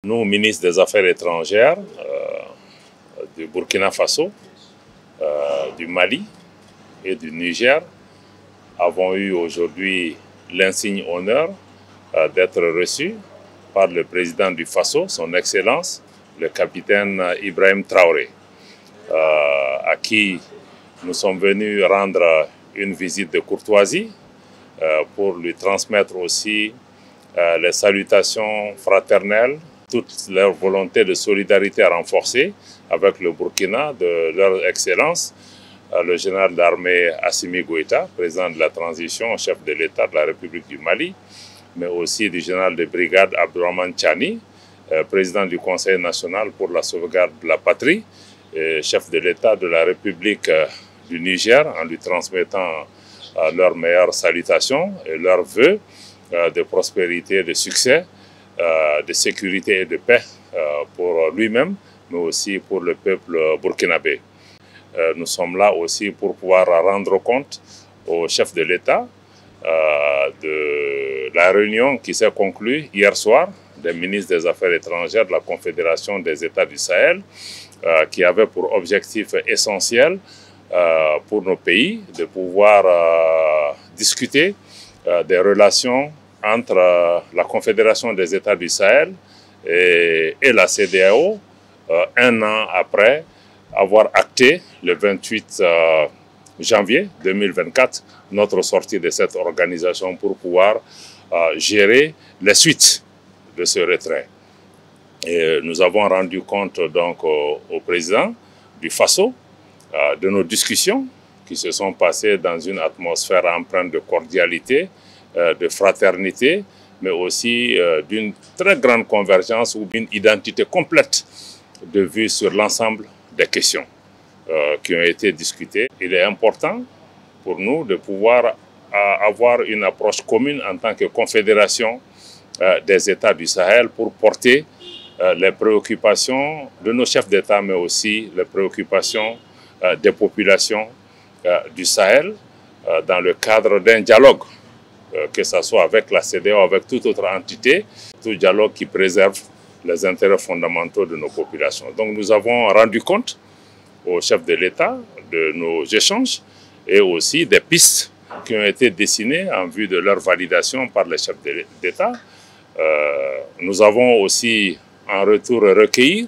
Nous, ministres des Affaires étrangères du Burkina Faso, du Mali et du Niger, avons eu aujourd'hui l'insigne honneur d'être reçus par le président du Faso, son Excellence, le capitaine Ibrahim Traoré, à qui nous sommes venus rendre une visite de courtoisie pour lui transmettre aussi les salutations fraternelles, toute leur volonté de solidarité renforcée avec le Burkina, de leur Excellence, le général d'armée Assimi Goïta, président de la transition, chef de l'État de la République du Mali, mais aussi du général de brigade Abdourahmane Tchani, président du Conseil national pour la sauvegarde de la patrie, et chef de l'État de la République du Niger, en lui transmettant leurs meilleures salutations et leurs vœux de prospérité, de succès, de sécurité et de paix pour lui-même, mais aussi pour le peuple burkinabé. Nous sommes là aussi pour pouvoir rendre compte au chef de l'État de la réunion qui s'est conclue hier soir des ministres des Affaires étrangères de la Confédération des États du Sahel, qui avait pour objectif essentiel pour nos pays de pouvoir discuter des relations entre la Confédération des États du Sahel et la CEDEAO, un an après avoir acté le 28 janvier 2024 notre sortie de cette organisation pour pouvoir gérer les suites de ce retrait. Et nous avons rendu compte donc au président du Faso de nos discussions qui se sont passées dans une atmosphère empreinte de cordialité, de fraternité, mais aussi d'une très grande convergence ou d'une identité complète de vue sur l'ensemble des questions qui ont été discutées. Il est important pour nous de pouvoir avoir une approche commune en tant que confédération des États du Sahel pour porter les préoccupations de nos chefs d'État, mais aussi les préoccupations des populations du Sahel dans le cadre d'un dialogue, que ce soit avec la CEDEAO, avec toute autre entité, tout dialogue qui préserve les intérêts fondamentaux de nos populations. Donc nous avons rendu compte aux chefs de l'État de nos échanges et aussi des pistes qui ont été dessinées en vue de leur validation par les chefs d'État. Nous avons aussi en retour recueilli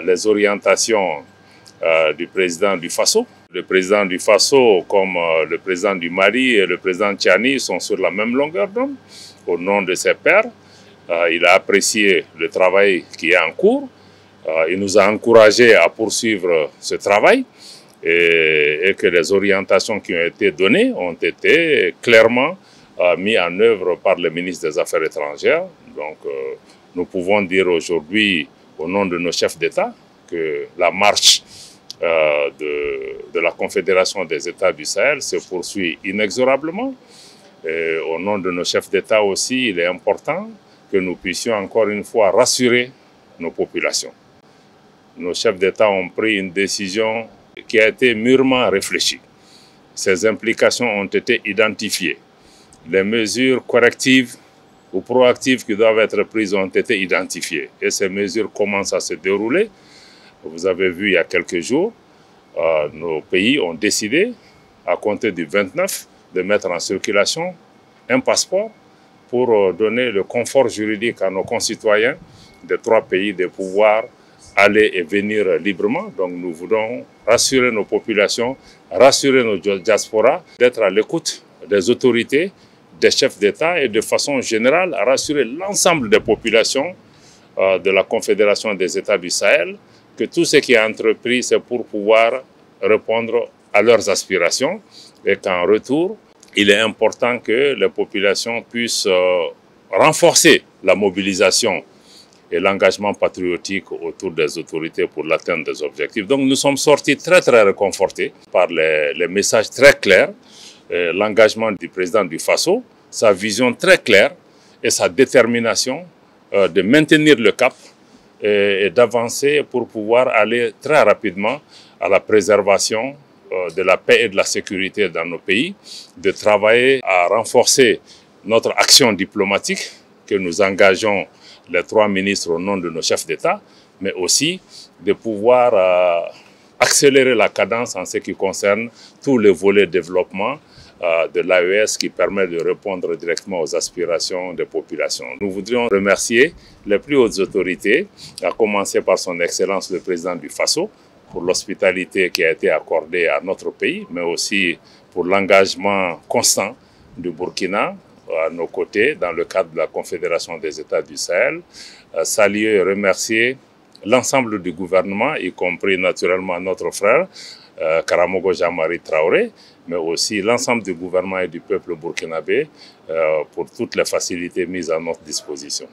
les orientations du président du Faso. Le président du Faso, comme le président du Mali et le président Tchani, sont sur la même longueur d'onde au nom de ses pairs. Il a apprécié le travail qui est en cours. Il nous a encouragés à poursuivre ce travail et que les orientations qui ont été données ont été clairement mises en œuvre par le ministre des Affaires étrangères. Donc, nous pouvons dire aujourd'hui, au nom de nos chefs d'État, que la marche de la Confédération des États du Sahel se poursuit inexorablement. Et au nom de nos chefs d'État aussi, il est important que nous puissions encore une fois rassurer nos populations. Nos chefs d'État ont pris une décision qui a été mûrement réfléchie. Ces implications ont été identifiées. Les mesures correctives ou proactives qui doivent être prises ont été identifiées. Et ces mesures commencent à se dérouler. Vous avez vu il y a quelques jours, nos pays ont décidé, à compter du 29, de mettre en circulation un passeport pour donner le confort juridique à nos concitoyens des trois pays de pouvoir aller et venir librement. Donc nous voulons rassurer nos populations, rassurer nos diasporas, d'être à l'écoute des autorités, des chefs d'État et de façon générale à rassurer l'ensemble des populations de la Confédération des États du Sahel que tout ce qui est entrepris, c'est pour pouvoir répondre à leurs aspirations et qu'en retour, il est important que les populations puissent renforcer la mobilisation et l'engagement patriotique autour des autorités pour l'atteinte des objectifs. Donc nous sommes sortis très réconfortés par les messages très clairs, l'engagement du président du Faso, sa vision très claire et sa détermination de maintenir le cap et d'avancer pour pouvoir aller très rapidement à la préservation de la paix et de la sécurité dans nos pays, de travailler à renforcer notre action diplomatique que nous engageons les 3 ministres au nom de nos chefs d'État, mais aussi de pouvoir accélérer la cadence en ce qui concerne tous les volets développement de l'AES qui permet de répondre directement aux aspirations des populations. Nous voudrions remercier les plus hautes autorités, à commencer par son Excellence le Président du Faso, pour l'hospitalité qui a été accordée à notre pays, mais aussi pour l'engagement constant du Burkina à nos côtés dans le cadre de la Confédération des États du Sahel. Saluer et remercier l'ensemble du gouvernement, y compris naturellement notre frère Karamogo Jean-Marie Traoré, mais aussi l'ensemble du gouvernement et du peuple burkinabé pour toutes les facilités mises à notre disposition.